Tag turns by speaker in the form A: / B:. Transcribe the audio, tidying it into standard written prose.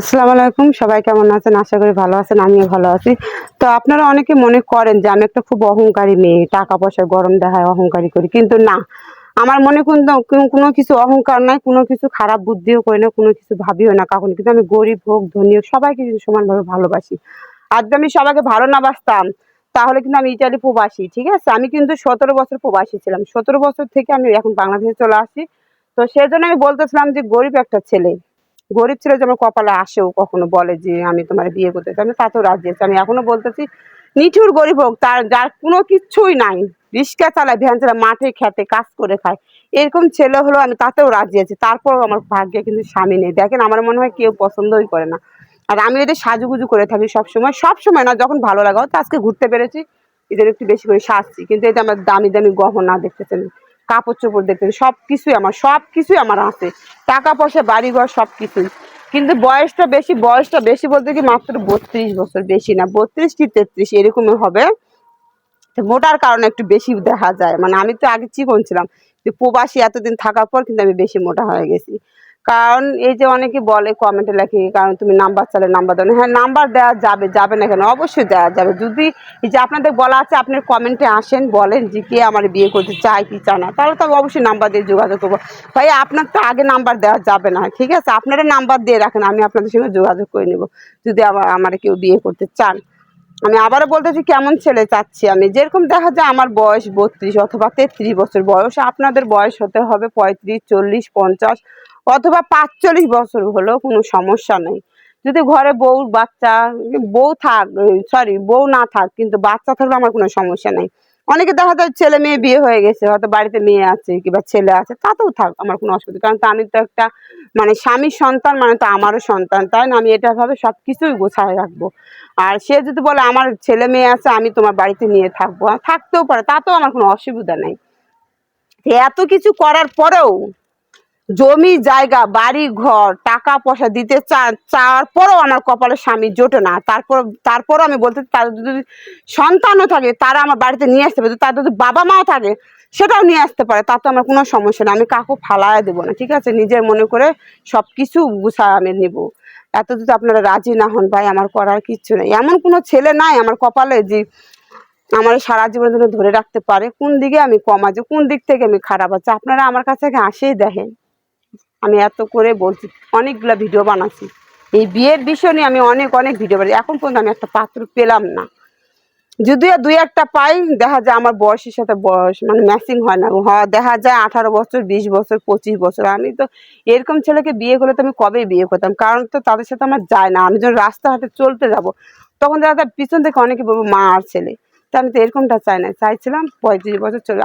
A: আসসালামু আলাইকুম, সবাই কেমন আছেন? আশা করি ভালো আছেন, আমিও ভালো আছি। তো আপনারা অনেকে মনে করেন যে আমি একটা খুব অহংকারী মেয়ে, টাকা পয়সার গরম দেখায় অহংকারী করি, কিন্তু না, আমার মনে কিন্তু কোনো কিছু অহংকার নাই, কোনো কিছু খারাপ বুদ্ধিও করি না, কোনো কিছু ভাবিও না কখনো। কিন্তু আমি গরিব হোক ধনী হোক সবাইকে কিন্তু সমানভাবে ভালোবাসি। আর যদি আমি সবাইকে ভালো না বাসতাম তাহলে কিন্তু আমি ইতালি প্রবাসী, ঠিক আছে? আমি কিন্তু 17 বছর প্রবাসী ছিলাম। 17 বছর থেকে আমি এখন বাংলাদেশে চলে আসি। তো সেজন্য আমি বলতেছিলাম যে গরিব একটা ছেলে, গরিব ছেলে যেমন কপালে আসেও কখনো বলে যে আমি তোমার বিয়ে করতে চাই, আমি তাতেও রাজি আছি। আমি এখনো বলতেছি নিঠুর গরিব হোক, তার যার কোনো কিচ্ছুই নাই, রিক্সা চালায়, ভ্যান চালায়, মাঠে খেতে কাজ করে খায়, এরকম ছেলে হলো আমি তাতেও রাজি আছি। তারপরও আমার ভাগ্যে কিন্তু স্বামী নেই। দেখেন, আমার মনে হয় কেউ পছন্দই করে না। আর আমি যদি সাজুগুজু করে থাকি সবসময়, সবসময় না, যখন ভালো লাগা, হয়তো আজকে ঘুরতে পেরেছি, এদের একটু বেশি করে সাজছি, কিন্তু এই যে আমার দামি দামি গহনা দেখতেছেন, কাপড় চোপড় দেখতেছেন, সবকিছুই আমার আছে, টাকা পয়সা বাড়িঘর সবকিছুই। কিন্তু বয়সটা বেশি বলতে কি মাত্র 32 বছর, বেশি না, 32 কি 33 এরকমই হবে। তো মোটার কারণে একটু বেশি দেখা যায়, মানে আমি তো আগে চিকন ছিলাম, প্রবাসী এতদিন থাকার পর কিন্তু আমি বেশি মোটা হয়ে গেছি। কারণ এই যে অনেকে বলে কমেন্টে লেখে, কারণ তুমি নাম্বার চাইলে নাম্বার দাও না। হ্যাঁ, নাম্বার দেওয়া যাবে, যাবে না কেন? অবশ্যই দেওয়া যাবে। যদি এই যে আপনাদের বলা আছে, আপনার কমেন্টে আসেন, বলেন যে কে আমার বিয়ে করতে চায় কি চায় না, তাহলে তো আমি অবশ্যই নাম্বার দিয়ে যোগাযোগ করবো। ভাই, আপনার তো আগে নাম্বার দেওয়া যাবে না, ঠিক আছে? আপনারা নাম্বার দিয়ে রাখেন, আমি আপনাদের সঙ্গে যোগাযোগ করে নেব যদি আমার কেউ বিয়ে করতে চান। আমি আবারও বলতেছি, কেমন ছেলে চাচ্ছি আমি, যেরকম দেখা যায় আমার বয়স 32 অথবা 33 বছর বয়স, আপনাদের বয়স হতে হবে 35, 40, 50 অথবা 45 বছর, হলেও কোনো সমস্যা নেই। যদি ঘরে বউ বাচ্চা, বউ থাক, সরি, বউ না থাক, কিন্তু বাচ্চা থাকলে আমার কোনো সমস্যা নেই। অনেকে দেখা যায় ছেলে মেয়ে বিয়ে হয়ে গেছে, হয়তো বাড়িতে মেয়ে আছে কিংবা ছেলে আছে, তাতেও থাক, আমার কোনো অসুবিধা, কারণ তো আমি তো একটা, মানে স্বামীর সন্তান, মানে তো আমারও সন্তান, তাই না? আমি এটা ভাবে সবকিছুই গোছায় রাখবো। আর সে যদি বলে আমার ছেলে মেয়ে আছে, আমি তোমার বাড়িতে নিয়ে থাকবো, থাকতেও পারে, তাতেও আমার কোনো অসুবিধা নেই। এত কিছু করার পরেও, জমি জায়গা বাড়ি ঘর টাকা পয়সা দিতে চাওয়ার পরেও আমার কপালে স্বামী জোটে না। তারপরও আমি বলতে, তাদের যদি সন্তানও থাকে তারা আমার বাড়িতে নিয়ে আসতে পারে, তাদের যদি বাবা মাও থাকে সেটাও নিয়ে আসতে পারে, তাতে আমার কোনো সমস্যা নেই। আমি কাউকে ফালায় দেবো না, ঠিক আছে? নিজের মনে করে সবকিছু গুছায় আমি নেবো। এত যদি আপনারা রাজি না হন, ভাই, আমার করার কিচ্ছু নেই। এমন কোনো ছেলে নাই আমার কপালে যে আমার সারা জীবনের জন্য ধরে রাখতে পারে। কোন দিকে আমি কম আছি, কোন দিক থেকে আমি খারাপ আছি, আপনারা আমার কাছে আসেই দেখেন। আমি এত করে বলছি, অনেকগুলা ভিডিও বানাচ্ছি, এই বিয়ের বিষয় নিয়ে আমি অনেক অনেক ভিডিও বানাই, এখন পর্যন্ত আমি একটা পাত্র পেলাম না। যদিও দুই একটা পাই, দেখা যায় আমার বয়সের সাথে বয়স মানে ম্যাচিং হয় না, দেখা যায় 18 বছর, 20 বছর, 25 বছর। আমি তো এরকম ছেলেকে বিয়ে করলে তো আমি কবে বিয়ে করতাম, কারণ তো তাদের সাথে আমার যায় না। আমি যখন রাস্তাঘাটে চলতে যাব, তখন দেখা যায় পিছন থেকে অনেকে বলবো মা আর ছেলে, তো আমি তো এরকমটা চাই না, চাইছিলাম 35 বছর চলে।